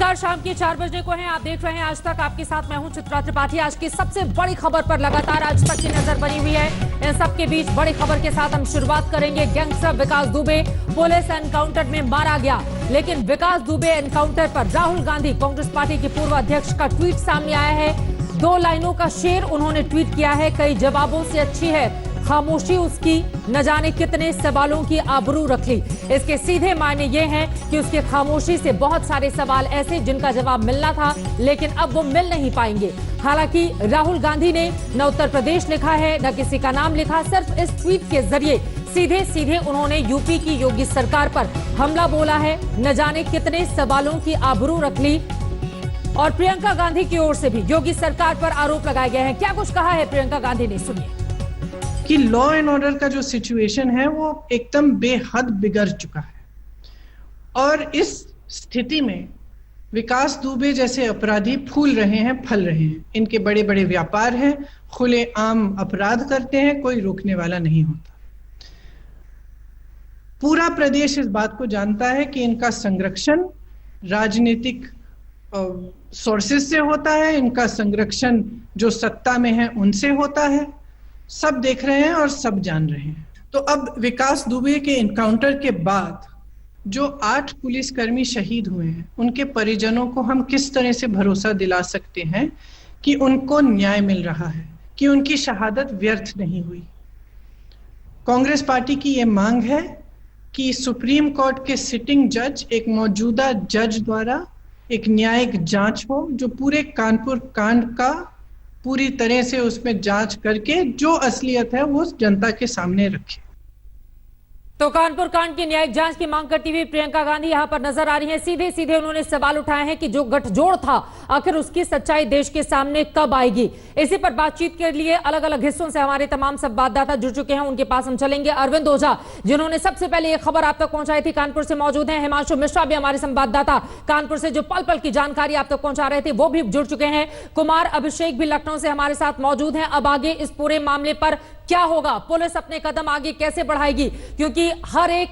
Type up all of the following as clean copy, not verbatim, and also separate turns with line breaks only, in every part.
नमस्कार, शाम के 4 बजने को हैं। आप देख रहे हैं आज तक। आपके साथ मैं हूं चित्रा त्रिपाठी। आज की सबसे बड़ी खबर पर लगातार आज तक की नजर बनी हुई है। इन सबके बीच बड़ी खबर के साथ हम शुरुआत करेंगे। गैंगस्टर विकास दुबे पुलिस एनकाउंटर में मारा गया, लेकिन विकास दुबे एनकाउंटर पर राहुल गांधी कांग्रेस पार्टी के पूर्व अध्यक्ष का ट्वीट सामने आया है। 2 लाइनों का शेर उन्होंने ट्वीट किया है। कई जवाबों से अच्छी है खामोशी उसकी, न जाने कितने सवालों की आबरू रख ली। इसके सीधे मायने ये हैं कि उसके खामोशी से बहुत सारे सवाल ऐसे जिनका जवाब मिलना था, लेकिन अब वो मिल नहीं पाएंगे। हालांकि राहुल गांधी ने न उत्तर प्रदेश लिखा है, न किसी का नाम लिखा। सिर्फ इस ट्वीट के जरिए सीधे सीधे उन्होंने यूपी की योगी सरकार पर हमला बोला है। न जाने कितने सवालों की आबरू रख ली। और प्रियंका गांधी की ओर से भी योगी सरकार पर आरोप लगाए गए हैं। क्या कुछ कहा है प्रियंका गांधी ने, सुनिए।
कि लॉ एंड ऑर्डर का जो सिचुएशन है वो एकदम बेहद बिगड़ चुका है और इस स्थिति में विकास दुबे जैसे अपराधी फूल रहे हैं, फल रहे हैं। इनके बड़े बड़े व्यापार हैं, खुलेआम अपराध करते हैं, कोई रोकने वाला नहीं होता। पूरा प्रदेश इस बात को जानता है कि इनका संरक्षण राजनीतिक सोर्सेस से होता है, इनका संरक्षण जो सत्ता में है उनसे होता है। सब देख रहे हैं और सब जान रहे हैं। तो अब विकास दुबे के एनकाउंटर के बाद जो 8 पुलिसकर्मी शहीद हुए हैं, उनके परिजनों को हम किस तरह से भरोसा दिला सकते हैं कि उनको न्याय मिल रहा है, कि उनकी शहादत व्यर्थ नहीं हुई। कांग्रेस पार्टी की यह मांग है कि सुप्रीम कोर्ट के सिटिंग जज, एक मौजूदा जज द्वारा एक न्यायिक जांच हो, जो पूरे कानपुर कांड का पूरी तरह से उसमें जांच करके जो असलियत है वो जनता के सामने रखे।
तो कानपुर कांड की न्यायिक जांच की मांग करती हुई प्रियंका गांधी यहां पर नजर आ रही हैं। सीधे सीधे उन्होंने सवाल उठाए हैं कि जो गठजोड़ था, आखिर उसकी सच्चाई देश के सामने कब आएगी। इसी पर बातचीत के लिए अलग अलग हिस्सों से हमारे तमाम संवाददाता जुड़ चुके हैं। उनके पास हम चलेंगे। अरविंद ओझा, जिन्होंने सबसे पहले यह खबर आप तक पहुंचाई थी, कानपुर से मौजूद हैं। हिमांशु मिश्रा भी हमारे संवाददाता कानपुर से, जो पल पल की जानकारी आप तक पहुंचा रहे थे, वो भी जुड़ चुके हैं। कुमार अभिषेक भी लखनऊ से हमारे साथ मौजूद हैं। अब आगे इस पूरे मामले पर क्या होगा, पुलिस अपने कदम आगे कैसे बढ़ाएगी, क्योंकि हर एक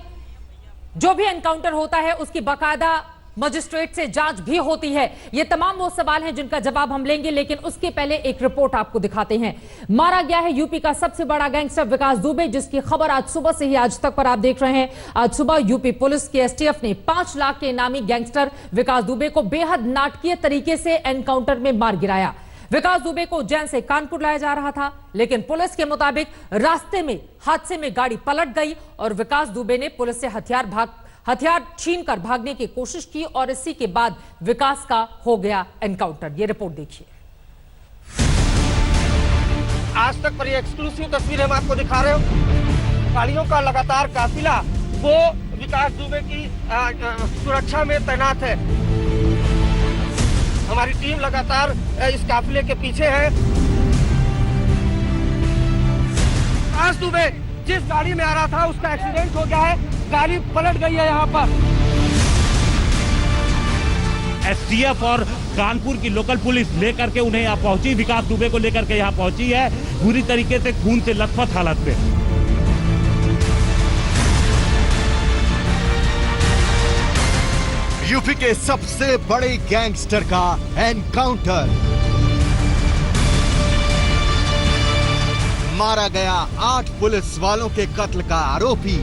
जो भी एनकाउंटर होता है उसकी बाकायदा मजिस्ट्रेट से जांच भी होती है। ये तमाम वो सवाल हैं जिनका जवाब हम लेंगे, लेकिन उसके पहले एक रिपोर्ट आपको दिखाते हैं। मारा गया है यूपी का सबसे बड़ा गैंगस्टर विकास दुबे, जिसकी खबर आज सुबह से ही आज तक पर आप देख रहे हैं। आज सुबह यूपी पुलिस के एसटीएफ ने 5 लाख के इनामी गैंगस्टर विकास दुबे को बेहद नाटकीय तरीके से एनकाउंटर में मार गिराया। विकास दुबे को उज्जैन से कानपुर लाया जा रहा था, लेकिन पुलिस के मुताबिक रास्ते में हादसे में गाड़ी पलट गई और विकास दुबे ने पुलिस से हथियार छीनकर भागने की कोशिश की और इसी के बाद विकास का हो गया एनकाउंटर। ये रिपोर्ट देखिए।
आज तक पर ये एक्सक्लूसिव तस्वीर हम आपको दिखा रहे हो। गाड़ियों का लगातार काफिला वो विकास दुबे की सुरक्षा में तैनात है। हमारी टीम लगातार इस काफिले के पीछे है। विकास दुबे जिस गाड़ी में आ रहा था उसका एक्सीडेंट हो गया है, गाड़ी पलट गई है। यहाँ पर
एसटीएफ और कानपुर की लोकल पुलिस लेकर के उन्हें यहाँ पहुंची, विकास दुबे को लेकर के यहाँ पहुंची है, पूरी तरीके से खून से लथपथ हालत में।
यूपी के सबसे बड़े गैंगस्टर का एनकाउंटर। मारा गया 8 पुलिस वालों के कत्ल का आरोपी।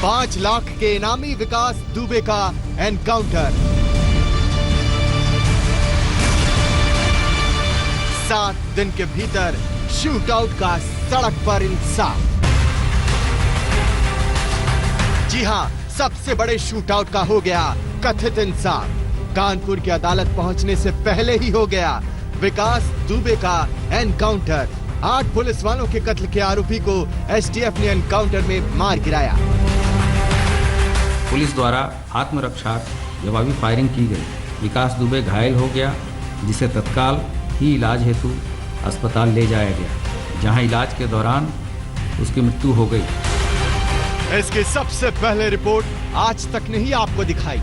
5 लाख के इनामी विकास दुबे का एनकाउंटर। 7 दिन के भीतर शूटआउट का सड़क पर इंसाफ। जी हां, सबसे बड़े शूटआउट का हो गया कथित इंसाफ। कानपुर की अदालत पहुंचने से पहले ही हो गया विकास दुबे का एनकाउंटर। 8 पुलिस वालों के कत्ल के आरोपी को एसटीएफ ने एनकाउंटर में मार गिराया।
पुलिस द्वारा आत्मरक्षा जवाबी फायरिंग की गई। विकास दुबे घायल हो गया, जिसे तत्काल ही इलाज हेतु अस्पताल ले जाया गया, जहां इलाज के दौरान उसकी मृत्यु हो गई।
इसकी सबसे पहले रिपोर्ट आज तक नहीं आपको दिखाई।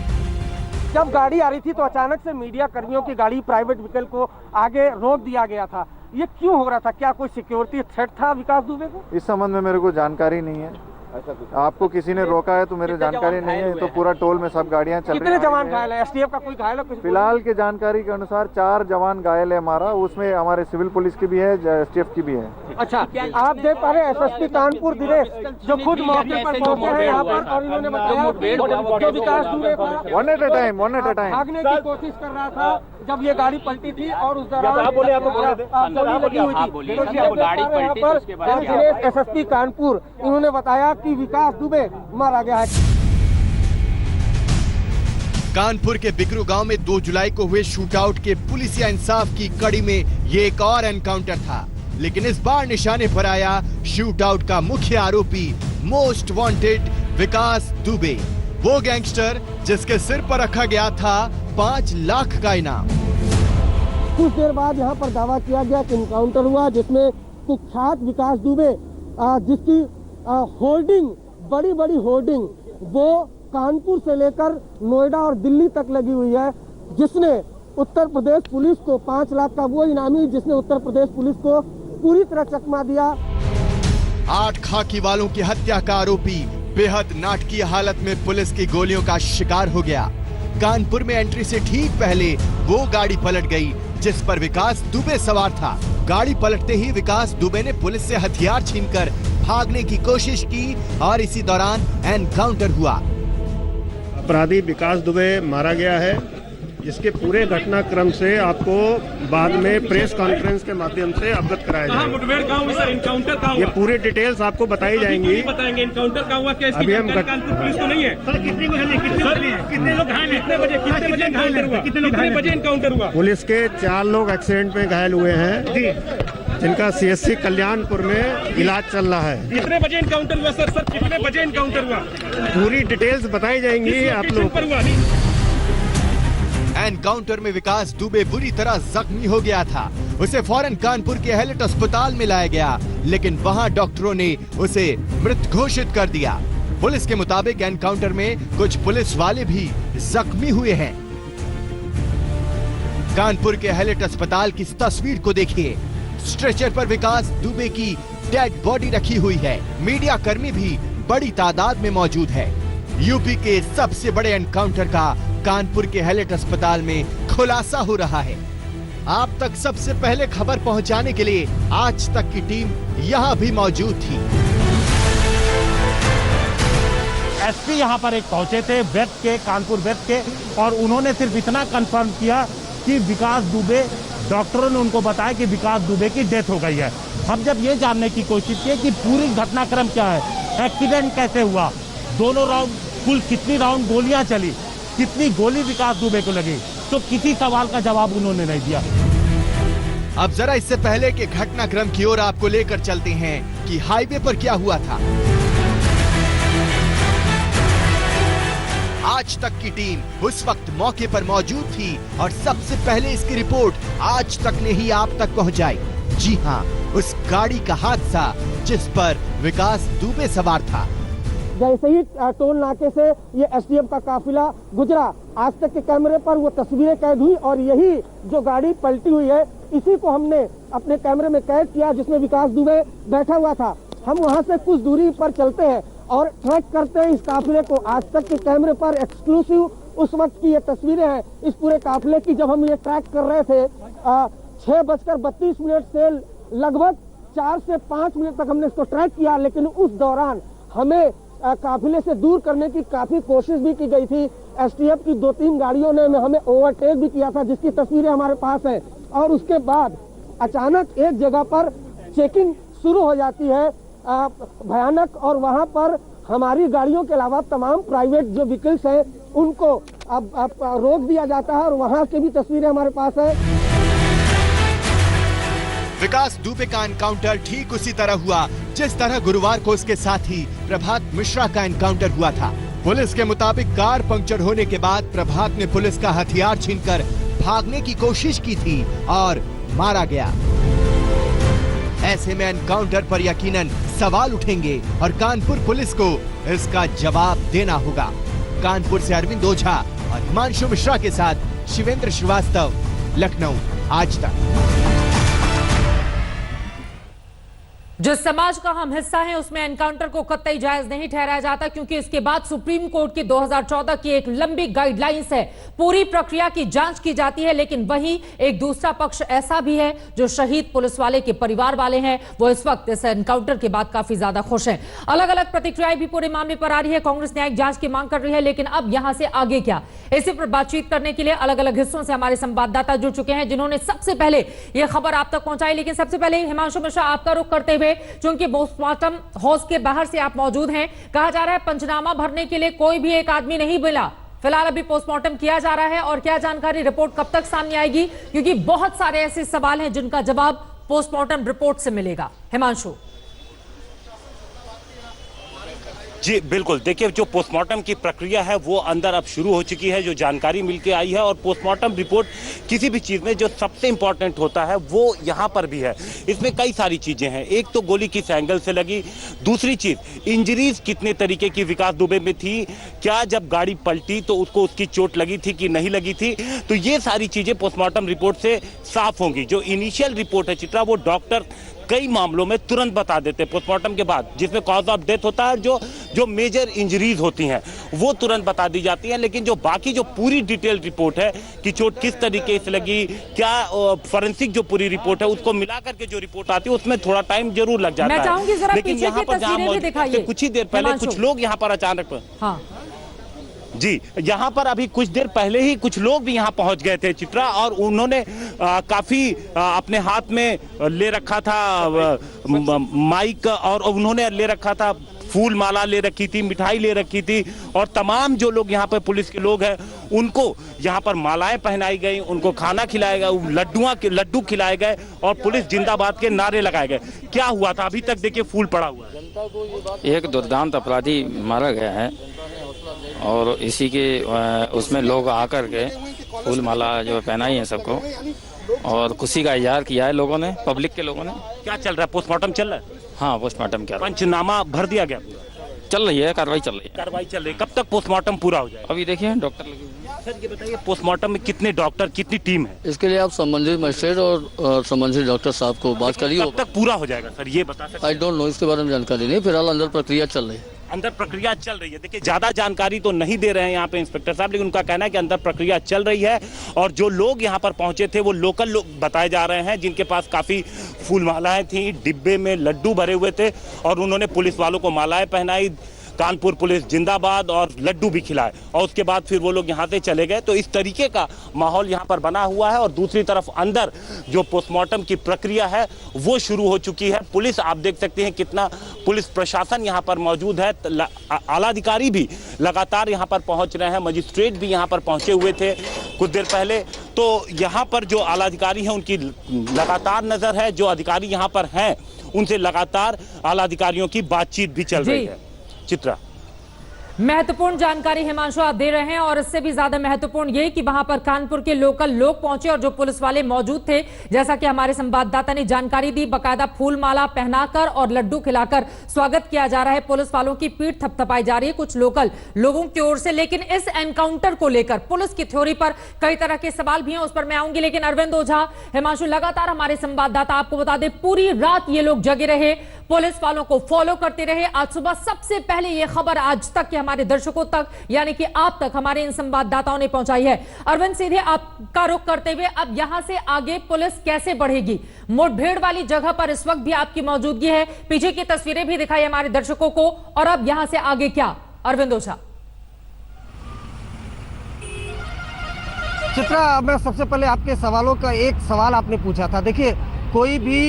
जब गाड़ी आ रही थी तो अचानक से मीडिया कर्मियों की गाड़ी प्राइवेट व्हीकल को आगे रोक दिया गया था। ये क्यों हो रहा था? क्या कोई सिक्योरिटी थ्रेट था विकास दुबे को?
इस संबंध में मेरे को जानकारी नहीं है। आपको किसी ने रोका है तो मेरे जानकारी नहीं है, तो पूरा टोल में सब गाड़ियां चल रही हैं।
कितने जवान घायल है? एसटीएफ का कोई घायल है?
फिलहाल की जानकारी के अनुसार 4 जवान घायल है हमारा, उसमें हमारे सिविल पुलिस की भी है, एसटीएफ की भी है।
अच्छा, आप देख पा रहे हैं एसएसपी कानपुर दिनेश जो खुद मौके पर पहुंचे हैं यहाँ पर, और इन्होंने बताया जो विकास दुबे था
वन एट ए टाइम
भागने की कोशिश कर रहा था जब ये गाड़ी पलटी थी, और उस दौरान एसएसपी कानपुर इन्होंने बताया कि विकास दुबे मारा गया है।
कानपुर के बिकरू गांव में 2 जुलाई को हुए शूटआउट के पुलिसिया इंसाफ की कड़ी में ये एक और एनकाउंटर था, लेकिन इस बार निशाने पर आया शूटआउट का मुख्य आरोपी, मोस्ट वांटेड विकास दुबे, वो गैंगस्टर जिसके सिर पर रखा गया था 5 लाख का इनाम।
कुछ देर बाद यहाँ पर दावा किया गया कि इनकाउंटर हुआ जिसमें कुख्यात विकास दुबे जिसकी होर्डिंग, बड़ी बड़ी होर्डिंग वो कानपुर से लेकर नोएडा और दिल्ली तक लगी हुई है, जिसने उत्तर प्रदेश पुलिस को 5 लाख का, वो इनामी जिसने उत्तर प्रदेश पुलिस को पूरी तरह चकमा दिया।
8 खाकी वालों की हत्या का आरोपी बेहद नाटकीय हालत में पुलिस की गोलियों का शिकार हो गया। कानपुर में एंट्री से ठीक पहले वो गाड़ी पलट गई जिस पर विकास दुबे सवार था। गाड़ी पलटते ही विकास दुबे ने पुलिस से हथियार छीनकर भागने की कोशिश की और इसी दौरान एनकाउंटर हुआ।
अपराधी विकास दुबे मारा गया है। इसके पूरे घटनाक्रम से आपको बाद में प्रेस कॉन्फ्रेंस के माध्यम से अवगत कराया जाएगा।
मुठभेड़ कहाँ हुई सर? इनकाउंटर कहाँ हुआ?
ये पूरी डिटेल्स आपको बताई जाएंगी।
बताएंगे इनकाउंटर कहाँ हुआ? क्या
अभी हम
कानपुर पुलिस तो नहीं है सर? कितने लोग घायल हैं? कितने बजे इनकाउंटर हुआ? कितने बजे इनकाउंटर हुआ?
पुलिस के 4 लोग एक्सीडेंट में घायल हुए हैं जिनका सीएससी कल्याणपुर में इलाज चल रहा है।
कितने बजे इनकाउंटर हुआ सर? कितने बजे इनकाउंटर हुआ?
पूरी डिटेल्स बताई जाएंगी आप लोग।
एनकाउंटर में विकास दुबे बुरी तरह जख्मी हो गया था। उसे फौरन कानपुर के हैलेट अस्पताल में लाया गया, लेकिन वहां डॉक्टरों ने उसे मृत घोषित कर दिया। पुलिस के मुताबिक एनकाउंटर में कुछ पुलिस वाले भी जख्मी हुए हैं। कानपुर के हैलेट अस्पताल की तस्वीर को देखिए। स्ट्रेचर पर विकास दुबे की डेड बॉडी रखी हुई है। मीडिया कर्मी भी बड़ी तादाद में मौजूद है। यूपी के सबसे बड़े एनकाउंटर का कानपुर के हैलेट अस्पताल में खुलासा हो रहा है। आप तक सबसे पहले खबर पहुंचाने के लिए आज तक की टीम यहां भी मौजूद थी।
एसपी यहां पर एक पहुंचे थे वेस्ट के, कानपुर वेस्ट के, और उन्होंने सिर्फ इतना कंफर्म किया कि विकास दुबे, डॉक्टरों ने उनको बताया कि विकास दुबे की डेथ हो गई है। हम जब ये जानने की कोशिश की कि पूरी घटनाक्रम क्या है, एक्सीडेंट कैसे हुआ, दोनों राउंड कुल कितनी राउंड गोलियां चली, कितनी गोली विकास दुबे को लगी, तो किसी सवाल का जवाब उन्होंने नहीं दिया।
अब जरा इससे पहले के घटनाक्रम की ओर आपको लेकर चलते हैं कि हाईवे पर क्या हुआ था। आज तक की टीम उस वक्त मौके पर मौजूद थी और सबसे पहले इसकी रिपोर्ट आज तक ने ही आप तक पहुंचाई। जी हां, उस गाड़ी का हादसा जिस पर विकास दुबे सवार था।
जैसे ही टोल नाके से ये एसटीएफ का काफिला गुजरा, आज तक के कैमरे पर वो तस्वीरें कैद हुई, और यही जो गाड़ी पलटी हुई है इसी को हमने अपने कैमरे में कैद किया जिसमें विकास दुबे बैठा हुआ था। हम वहां से कुछ दूरी पर चलते हैं और ट्रैक करते हैं इस काफिले को। आज तक के कैमरे पर एक्सक्लूसिव उस वक्त की ये तस्वीरें हैं इस पूरे काफिले की, जब हम ये ट्रैक कर रहे थे। 6:32 से लगभग 4 से 5 मिनट तक हमने इसको ट्रैक किया, लेकिन उस दौरान हमें काफिले से दूर करने की काफी कोशिश भी की गई थी। एसटीएफ की 2-3 गाड़ियों ने हमें ओवरटेक भी किया था, जिसकी तस्वीरें हमारे पास है। और उसके बाद अचानक एक जगह पर चेकिंग शुरू हो जाती है भयानक, और वहां पर हमारी गाड़ियों के अलावा तमाम प्राइवेट जो व्हीकल्स हैं उनको अब रोक दिया जाता है, और वहां की भी तस्वीरें हमारे पास है।
विकास दुबे का एनकाउंटर ठीक उसी तरह हुआ जिस तरह गुरुवार को उसके साथी प्रभात मिश्रा का एनकाउंटर हुआ था। पुलिस के मुताबिक कार पंक्चर होने के बाद प्रभात ने पुलिस का हथियार छीनकर भागने की कोशिश की थी और मारा गया। ऐसे में एनकाउंटर पर यकीनन सवाल उठेंगे और कानपुर पुलिस को इसका जवाब देना होगा। कानपुर से अरविंद ओझा और हिमांशु मिश्रा के साथ शिवेंद्र श्रीवास्तव, लखनऊ, आज तक।
जो समाज का हम हिस्सा है उसमें एनकाउंटर को कतई जायज नहीं ठहराया जाता, क्योंकि इसके बाद सुप्रीम कोर्ट की 2014 की एक लंबी गाइडलाइंस है। पूरी प्रक्रिया की जांच की जाती है, लेकिन वहीं एक दूसरा पक्ष ऐसा भी है जो शहीद पुलिस वाले के परिवार वाले हैं, वो इस वक्त इस एनकाउंटर के बाद काफी ज्यादा खुश हैं। अलग अलग प्रतिक्रियाएं भी पूरे मामले पर आ रही है। कांग्रेस न्यायिक जांच की मांग कर रही है, लेकिन अब यहां से आगे क्या, इसी पर बातचीत करने के लिए अलग अलग हिस्सों से हमारे संवाददाता जुड़ चुके हैं, जिन्होंने सबसे पहले यह खबर आप तक पहुंचाई। लेकिन सबसे पहले हिमांशु मिश्रा, आपका रुख करते हुए, क्योंकि पोस्टमार्टम हाउस के बाहर से आप मौजूद हैं, कहा जा रहा है पंचनामा भरने के लिए कोई भी एक आदमी नहीं मिला। फिलहाल अभी पोस्टमार्टम किया जा रहा है, और क्या जानकारी, रिपोर्ट कब तक सामने आएगी? क्योंकि बहुत सारे ऐसे सवाल हैं जिनका जवाब पोस्टमार्टम रिपोर्ट से मिलेगा। हिमांशु।
जी बिल्कुल, देखिए जो पोस्टमार्टम की प्रक्रिया है वो अंदर अब शुरू हो चुकी है, जो जानकारी मिलके आई है। और पोस्टमार्टम रिपोर्ट किसी भी चीज़ में जो सबसे इंपॉर्टेंट होता है वो यहाँ पर भी है। इसमें कई सारी चीज़ें हैं। एक तो गोली किस एंगल से लगी, दूसरी चीज़ इंजरीज कितने तरीके की विकास दुबे में थी, क्या जब गाड़ी पलटी तो उसको उसकी चोट लगी थी कि नहीं लगी थी, तो ये सारी चीज़ें पोस्टमार्टम रिपोर्ट से साफ होंगी। जो इनिशियल रिपोर्ट है चित्रा, वो डॉक्टर कई मामलों में तुरंत बता देते हैं पोस्टमार्टम के बाद, जिसमें कॉज ऑफ डेथ होता है, जो मेजर इंजरीज होती हैं वो तुरंत बता दी जाती हैं। लेकिन जो बाकी जो पूरी डिटेल रिपोर्ट है कि चोट किस तरीके से लगी, क्या फॉरेंसिक जो पूरी रिपोर्ट है उसको मिला करके जो रिपोर्ट आती है उसमें थोड़ा टाइम जरूर लग जाता है। लेकिन यहाँ पर जहाँ कुछ ही देर पहले कुछ लोग यहाँ पर अचानक जी, यहाँ पर अभी कुछ देर पहले ही कुछ लोग भी यहाँ पहुँच गए थे चित्रा, और उन्होंने काफ़ी अपने हाथ में ले रखा था माइक, और उन्होंने ले रखा था फूल माला ले रखी थी, मिठाई ले रखी थी, और तमाम जो लोग यहाँ पर पुलिस के लोग हैं उनको यहाँ पर मालाएं पहनाई गई, उनको खाना खिलाया गया, लड्डू खिलाए गए, और पुलिस जिंदाबाद के नारे लगाए गए। क्या हुआ था अभी तक देखिए फूल पड़ा हुआ है।
एक दुर्दांत अपराधी मारा गया है, और इसी के उसमें लोग आकर के फूल माला जो पहनाई है सबको, और खुशी का इजहार किया है लोगों ने, पब्लिक के लोगों ने।
क्या चल रहा है, पोस्टमार्टम चल रहा है?
हाँ, पोस्टमार्टम क्या,
पंचनामा भर दिया गया,
चल रही है कार्रवाई, चल रही है।
कार्रवाई चल रही है, कब तक पोस्टमार्टम पूरा हो जाएगा?
अभी देखिए डॉक्टर लगे हुए हैं।
सर ये बताइए, पोस्टमार्टम में कितने डॉक्टर, कितनी टीम है?
इसके लिए आप संबंधित मजिस्ट्रेट और संबंधित डॉक्टर साहब को बात करिए।
कब तक पूरा हो जाएगा सर, ये बता सकते?
आई डोंट नो, इसके बारे में जानकारी नहीं, फिलहाल अंदर प्रक्रिया चल रही है।
अंदर प्रक्रिया चल रही है। देखिए ज्यादा जानकारी तो नहीं दे रहे हैं यहाँ पे इंस्पेक्टर साहब, लेकिन उनका कहना है कि अंदर प्रक्रिया चल रही है, और जो लोग यहाँ पर पहुंचे थे वो लोकल लोग बताए जा रहे हैं, जिनके पास काफी फूल मालाएं थी, डिब्बे में लड्डू भरे हुए थे, और उन्होंने पुलिस वालों को मालाएं पहनाई, कानपुर पुलिस जिंदाबाद, और लड्डू भी खिलाए, और उसके बाद फिर वो लोग यहाँ से चले गए। तो इस तरीके का माहौल यहाँ पर बना हुआ है। और दूसरी तरफ अंदर जो पोस्टमार्टम की प्रक्रिया है वो शुरू हो चुकी है। पुलिस, आप देख सकते हैं कितना पुलिस प्रशासन यहाँ पर मौजूद है, आला अधिकारी भी लगातार यहाँ पर पहुँच रहे हैं, मजिस्ट्रेट भी यहाँ पर पहुँचे हुए थे कुछ देर पहले। तो यहाँ पर जो आला अधिकारी हैं उनकी लगातार नजर है, जो अधिकारी यहाँ पर हैं उनसे लगातार आला अधिकारियों की बातचीत भी चल रही है। चित्रा,
महत्वपूर्ण जानकारी हिमांशु आप दे रहे हैं, और इससे भी ज्यादा महत्वपूर्ण ये कि वहां पर कानपुर के लोकल लोग पहुंचे और जो पुलिस वाले मौजूद थे, जैसा कि हमारे संवाददाता ने जानकारी दी, बकायदा फूल माला पहनाकर और लड्डू खिलाकर स्वागत किया जा रहा है। पुलिस वालों की पीठ थपथपाई जा रही है कुछ लोकल लोगों की ओर से। लेकिन इस एनकाउंटर को लेकर पुलिस की थ्योरी पर कई तरह के सवाल भी हैं, उस पर मैं आऊंगी। लेकिन अरविंद ओझा, हिमांशु, लगातार हमारे संवाददाता आपको बता दें, पूरी रात ये लोग जगे रहे, पुलिस वालों को फॉलो करते रहे। आज सुबह सबसे पहले यह खबर आज तक के हमारे दर्शकों तक, यानी कि आप तक, हमारे इन संवाददाताओं ने पहुंचाई है। अरविंद, सीधे आपका रुख करते हुए, अब यहां से आगे पुलिस कैसे बढ़ेगी? मुठभेड़ वाली जगह पर इस वक्त भी आपकी मौजूदगी है, पीछे की तस्वीरें भी दिखाई हमारे दर्शकों को, और अब यहां से आगे क्या? अरविंद ओझा।
चित्रा, मैं सबसे पहले आपके सवालों का एक सवाल आपने पूछा था। देखिए, कोई भी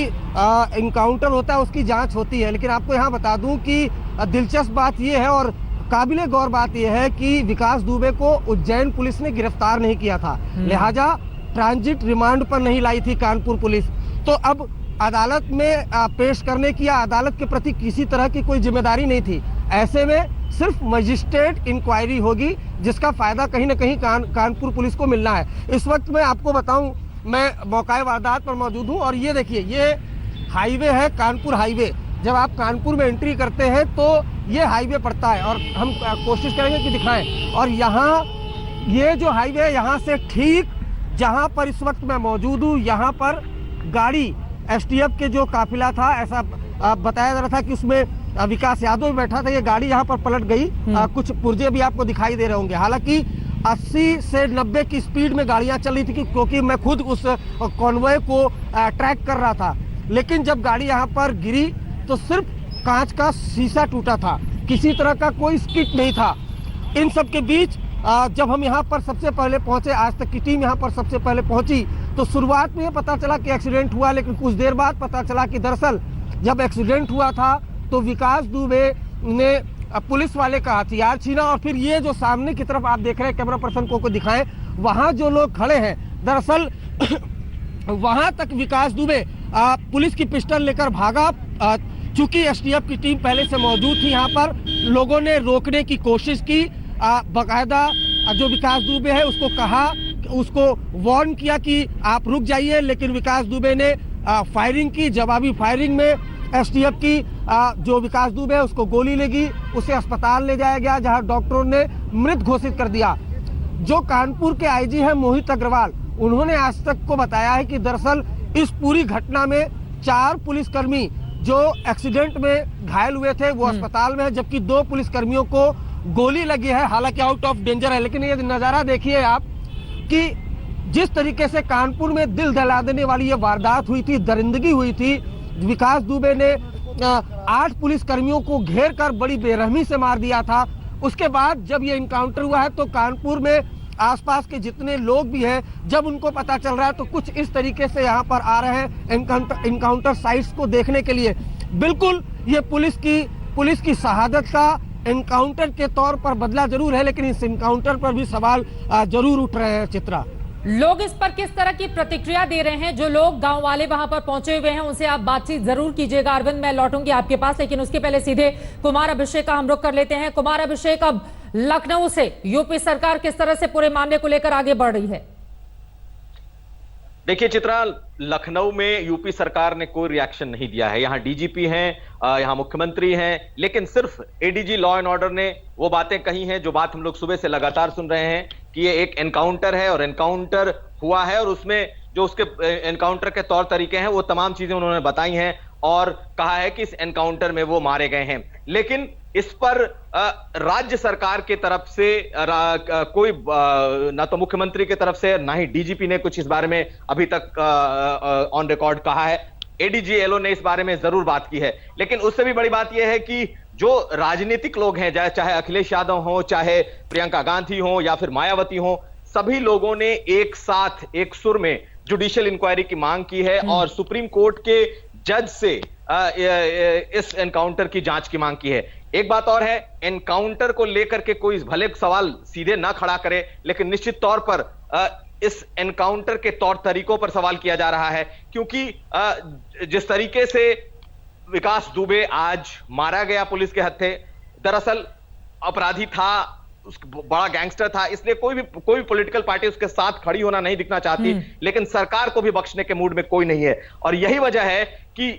इनकाउंटर होता है उसकी जांच होती है, लेकिन आपको यहाँ बता दूं कि दिलचस्प बात यह है और काबिले गौर बात यह है कि विकास दुबे को उज्जैन पुलिस ने गिरफ्तार नहीं किया था, लिहाजा ट्रांजिट रिमांड पर नहीं लाई थी कानपुर पुलिस। तो अब अदालत में पेश करने की या अदालत के प्रति किसी तरह की कोई जिम्मेदारी नहीं थी। ऐसे में सिर्फ मजिस्ट्रेट इंक्वायरी होगी, जिसका फायदा कहीं ना कहीं कानपुर पुलिस को मिलना है। इस वक्त मैं आपको बताऊं, मैं मौका वारदात पर मौजूद हूं, और ये देखिए, ये हाईवे है, कानपुर हाईवे। जब आप कानपुर में एंट्री करते हैं तो ये हाईवे पड़ता है, और हम कोशिश करेंगे कि दिखाएं। और यहाँ ये जो हाईवे है, यहाँ से ठीक जहाँ पर इस वक्त मैं मौजूद हूँ, यहाँ पर गाड़ी एसटीएफ के जो काफिला था, ऐसा बताया जा रहा था कि उसमें विकास यादव भी बैठा था। ये गाड़ी यहाँ पर पलट गई। कुछ पुर्जे भी आपको दिखाई दे रहे होंगे। हालांकि 80 से 90 की स्पीड में गाड़ियां चल रही थी क्योंकि मैं खुद उस कॉन्वॉय को ट्रैक कर रहा था। लेकिन जब गाड़ी यहाँ पर गिरी तो सिर्फ कांच का शीशा टूटा था, किसी तरह का कोई स्किड नहीं था। इन सब के बीच जब हम यहाँ पर सबसे पहले पहुंचे, आज तक की टीम यहाँ पर सबसे पहले पहुंची, तो शुरुआत में पता चला कि एक्सीडेंट हुआ, लेकिन कुछ देर बाद पता चला कि दरअसल जब एक्सीडेंट हुआ था तो विकास दुबे ने पुलिस वाले का हथियार छीना और फिर ये जो सामने की तरफ आप देख रहे हैं, कैमरा पर्सन को दिखाएं, वहां जो लोग खड़े हैं, दरअसल वहां तक विकास दुबे पुलिस की पिस्टल लेकर भागा। चूंकि एसटीएफ की टीम पहले से मौजूद थी यहाँ पर, लोगों ने रोकने की कोशिश की। बाकायदा जो विकास दुबे है उसको कहा, उसको वार्न किया कि आप रुक जाइए, लेकिन विकास दुबे ने फायरिंग की। जवाबी फायरिंग में एसटीएफ की जो विकास दुबे है उसको गोली लगी, उसे अस्पताल ले जाया गया जहां डॉक्टरों ने मृत घोषित कर दिया। जो कानपुर के आईजी हैं मोहित अग्रवाल, उन्होंने आज तक को बताया है कि दरअसल इस पूरी घटना में 4 पुलिसकर्मी जो एक्सीडेंट में घायल हुए थे वो अस्पताल में है, जबकि 2 पुलिसकर्मियों को गोली लगी है, हालांकि आउट ऑफ डेंजर है। लेकिन ये नजारा देखिए आप कि जिस तरीके से कानपुर में दिल दहला देने वाली ये वारदात हुई थी, दरिंदगी हुई थी। विकास दुबे ने 8 पुलिसकर्मियों को घेर कर बड़ी बेरहमी से मार दिया था। उसके बाद जब ये इनकाउंटर हुआ है तो कानपुर में आसपास के जितने लोग भी हैं, जब उनको पता चल रहा है तो कुछ इस तरीके से यहाँ पर आ रहे हैं इनकाउंटर साइट्स को देखने के लिए। बिल्कुल ये पुलिस की शहादत का एनकाउंटर के तौर पर बदला जरूर है, लेकिन इस एनकाउंटर पर भी सवाल जरूर उठ रहे हैं। चित्रा,
लोग इस पर किस तरह की प्रतिक्रिया दे रहे हैं? जो लोग गांव वाले वहां पर पहुंचे हुए हैं उनसे आप बातचीत जरूर कीजिएगा। अरविंद, मैं लौटूंगी आपके पास, लेकिन उसके पहले सीधे कुमार अभिषेक का हम रुख कर लेते हैं। कुमार अभिषेक, अब लखनऊ से यूपी सरकार किस तरह से पूरे मामले को लेकर आगे बढ़ रही है?
देखिए चित्रा, लखनऊ में यूपी सरकार ने कोई रिएक्शन नहीं दिया है। यहाँ डीजीपी हैं, यहाँ मुख्यमंत्री हैं, लेकिन सिर्फ एडीजी लॉ एंड ऑर्डर ने वो बातें कही हैं जो बात हम लोग सुबह से लगातार सुन रहे हैं कि ये एक एनकाउंटर है और एनकाउंटर हुआ है, और उसमें जो उसके एनकाउंटर के तौर तरीके हैं वो तमाम चीजें उन्होंने बताई हैं और कहा है कि इस एनकाउंटर में वो मारे गए हैं। लेकिन इस पर राज्य सरकार की तरफ से कोई ना तो मुख्यमंत्री की तरफ से ना ही डीजीपी ने कुछ इस बारे में अभी तक ऑन रिकॉर्ड कहा है। एडीजी एलओ ने इस बारे में जरूर बात की है, लेकिन उससे भी बड़ी बात यह है कि जो राजनीतिक लोग हैं, चाहे अखिलेश यादव हो, चाहे प्रियंका गांधी हो या फिर मायावती हो, सभी लोगों ने एक साथ एक सुर में जुडिशियल इंक्वायरी की मांग की है और सुप्रीम कोर्ट के जज से इस एनकाउंटर की जांच की मांग की है। एक बात और है, एनकाउंटर को लेकर के कोई भले सवाल सीधे ना खड़ा करे, लेकिन निश्चित तौर पर इस एनकाउंटर के तौर तरीकों पर सवाल किया जा रहा है, क्योंकि जिस तरीके से विकास दुबे आज मारा गया पुलिस के हत्थे, दरअसल अपराधी था, बड़ा गैंगस्टर था, इसलिए कोई भी पॉलिटिकल पार्टी उसके साथ खड़ी होना नहीं दिखना चाहती, लेकिन सरकार को भी बख्शने के मूड में कोई नहीं है। और यही वजह है कि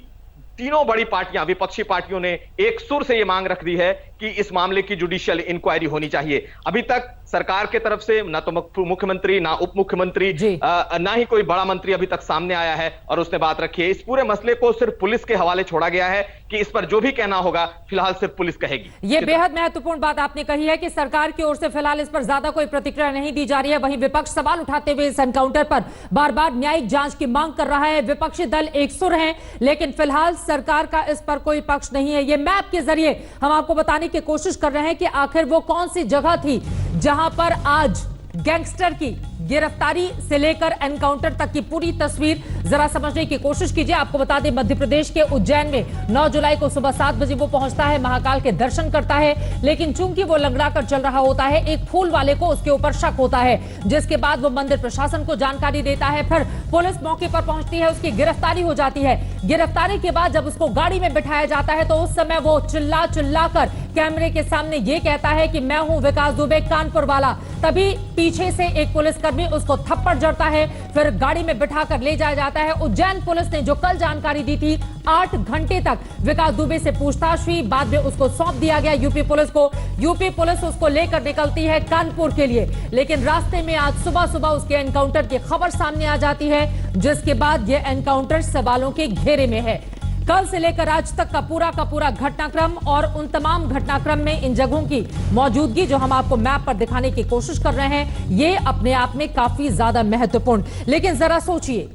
तीनों बड़ी पार्टियां, विपक्षी पार्टियों ने एक सुर से यह मांग रख दी है कि इस मामले की जुडिशियल इंक्वायरी होनी चाहिए। अभी तक सरकार के तरफ से ना तो मुख्यमंत्री, ना उप मुख्यमंत्री, ना ही कोई बड़ा मंत्री अभी तक सामने आया है और उसने बात रखी है। इस पूरे मसले को सिर्फ पुलिस के हवाले छोड़ा गया है कि इस पर जो भी कहना होगा फिलहाल सिर्फ पुलिस कहेगी।
ये बेहद महत्वपूर्ण बात आपने कही है कि सरकार की ओर से फिलहाल इस पर ज्यादा कोई प्रतिक्रिया नहीं दी जा रही है। वहीं विपक्ष सवाल उठाते हुए इस एनकाउंटर पर बार बार न्यायिक जांच की मांग कर रहा है। विपक्षी दल एक सुर हैं, लेकिन फिलहाल सरकार का इस पर कोई पक्ष नहीं है। ये मैप के जरिए हम आपको बताने की कोशिश कर रहे हैं कि आखिर वो कौन सी जगह थी जहां पर आज गैंगस्टर की गिरफ्तारी से लेकर एनकाउंटर तक की पूरी तस्वीर जरा समझने की कोशिश कीजिए। आपको बता दें, मध्य प्रदेश के उज्जैन में 9 जुलाई को सुबह 7 बजे वो पहुंचता है, महाकाल के दर्शन करता है, लेकिन चूंकि वो लंगड़ा कर चल रहा होता है, एक फूल वाले को उसके ऊपर शक होता है, जिसके बाद वो मंदिर प्रशासन को जानकारी देता है। फिर पुलिस मौके पर पहुंचती है, उसकी गिरफ्तारी हो जाती है। गिरफ्तारी के बाद जब उसको गाड़ी में बिठाया जाता है तो उस समय वो चिल्ला कर कैमरे के सामने ये कहता है कि मैं हूं विकास दुबे कानपुर वाला, तभी पीछे से एक पुलिसकर्मी उसको थप्पड़ जड़ता है, फिर गाड़ी में बिठाकर ले जाया जाता है। उज्जैन पुलिस ने जो कल जानकारी दी थी, 8 घंटे तक विकास दुबे से पूछताछ हुई, बाद में उसको सौंप दिया गया यूपी पुलिस को। यूपी पुलिस उसको लेकर निकलती है कानपुर के लिए, लेकिन रास्ते में आज सुबह सुबह उसके एनकाउंटर की खबर सामने आ जाती है, जिसके बाद यह एनकाउंटर सवालों के घेरे में है। कल से लेकर आज तक का पूरा घटनाक्रम और उन तमाम घटनाक्रम में इन जगहों की मौजूदगी जो हम आपको मैप पर दिखाने की कोशिश कर रहे हैं, ये अपने आप में काफी ज्यादा महत्वपूर्ण। लेकिन जरा सोचिए,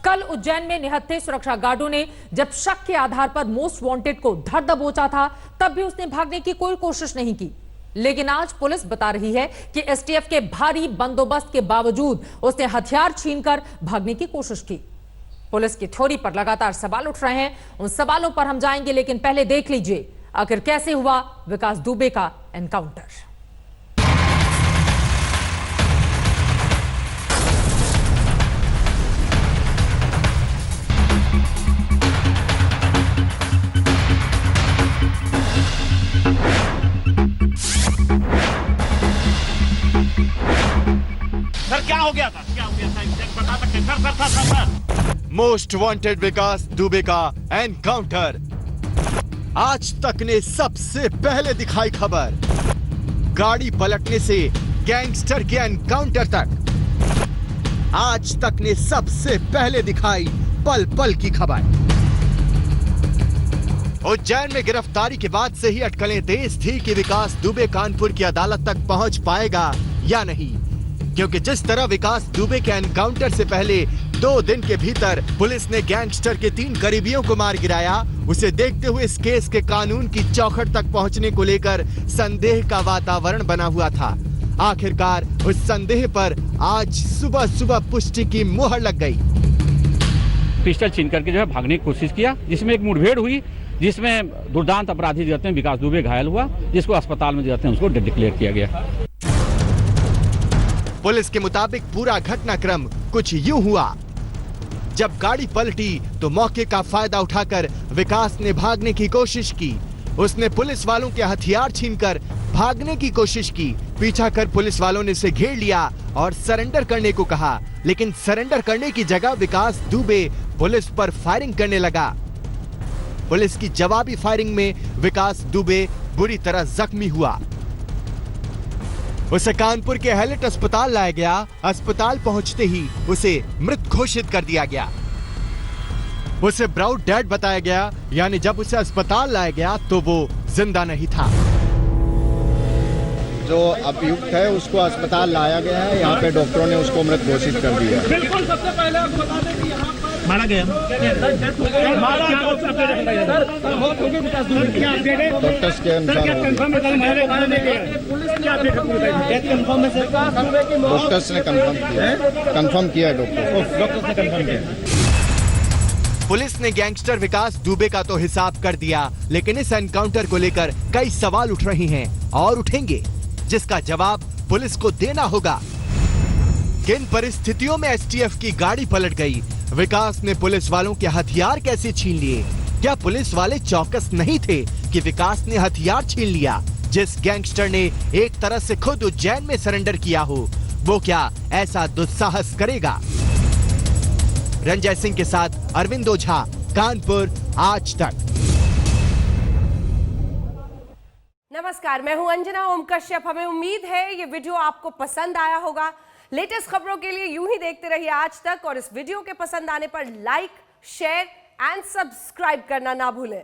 कल उज्जैन में निहत्थे सुरक्षा गार्डों ने जब शक के आधार पर मोस्ट वांटेड को धर दबोचा था, तब भी उसने भागने की कोई कोशिश नहीं की। लेकिन आज पुलिस बता रही है कि एसटीएफ के भारी बंदोबस्त के बावजूद उसने हथियार छीनकर भागने की कोशिश की। पुलिस की थ्योरी पर लगातार सवाल उठ रहे हैं, उन सवालों पर हम जाएंगे, लेकिन पहले देख लीजिए आखिर कैसे हुआ विकास दुबे का एनकाउंटर।
सर क्या हो गया था, क्या हो गया था एग्जैक्ट बता सकते हैं सर?
मोस्ट वांटेड विकास दुबे का एनकाउंटर। आज तक ने सबसे पहले दिखाई खबर, गाड़ी पलटने से गैंगस्टर के एनकाउंटर तक। आज तक ने सबसे पहले दिखाई पल पल की खबर। उज्जैन में गिरफ्तारी के बाद से ही अटकलें तेज थी कि विकास दुबे कानपुर की अदालत तक पहुंच पाएगा या नहीं, क्योंकि जिस तरह विकास दुबे के एनकाउंटर से पहले 2 दिन के भीतर पुलिस ने गैंगस्टर के 3 करीबियों को मार गिराया, उसे देखते हुए इस केस के कानून की चौखट तक पहुंचने को लेकर संदेह का वातावरण बना हुआ था। आखिरकार उस संदेह पर आज सुबह सुबह पुष्टि की मुहर लग गई।
पिस्टल छीन करके जो है भागने की कोशिश किया, जिसमें एक मुठभेड़ हुई, जिसमें दुर्दांत अपराधी जो हैं विकास दुबे घायल हुआ, जिसको अस्पताल में जो हैं उसको डेड डिक्लेयर किया गया।
पुलिस के मुताबिक पूरा घटनाक्रम कुछ यूं हुआ। जब गाड़ी पलटी तो मौके का फायदा उठाकर विकास ने भागने की कोशिश की। उसने पुलिस वालों के हथियार छीनकर भागने की कोशिश की। पीछा कर पुलिस वालों ने उसे घेर लिया और सरेंडर करने को कहा, लेकिन सरेंडर करने की जगह विकास दुबे पुलिस पर फायरिंग करने लगा। पुलिस की जवाबी फायरिंग में विकास दुबे बुरी तरह जख्मी हुआ। उसे कानपुर के हैलेट अस्पताल लाया गया। अस्पताल पहुंचते ही उसे मृत घोषित कर दिया गया। उसे ब्राउड डेड बताया गया, यानी जब उसे अस्पताल लाया गया तो वो जिंदा नहीं था।
जो अभियुक्त है उसको अस्पताल लाया गया है, यहाँ पे डॉक्टरों ने उसको मृत घोषित कर दिया।
बिल्कुल, सबसे पहले आपको बता दें कि यहाँ मारा गया,
डॉक्टर्स के अनुसार डॉक्टर्स ने कंफर्म किया डॉक्टर्स ने कंफर्म किया।
पुलिस ने गैंगस्टर विकास दुबे का तो हिसाब कर दिया, लेकिन इस एनकाउंटर को लेकर कई सवाल उठ रहे हैं और उठेंगे, जिसका जवाब पुलिस को देना होगा। किन परिस्थितियों में एसटीएफ की गाड़ी पलट गई? विकास ने पुलिस वालों के हथियार कैसे छीन लिए? क्या पुलिस वाले चौकस नहीं थे कि विकास ने हथियार छीन लिया? जिस गैंगस्टर ने एक तरह से खुद उज्जैन में सरेंडर किया हो, वो क्या ऐसा दुस्साहस करेगा? रंजय सिंह के साथ अरविंद ओझा, कानपुर, आज तक।
नमस्कार, मैं हूं अंजना ओम कश्यप। हमें उम्मीद है ये वीडियो आपको पसंद आया होगा। लेटेस्ट खबरों के लिए यूं ही देखते रहिए आज तक, और इस वीडियो के पसंद आने पर लाइक, शेयर एंड सब्सक्राइब करना ना भूलें।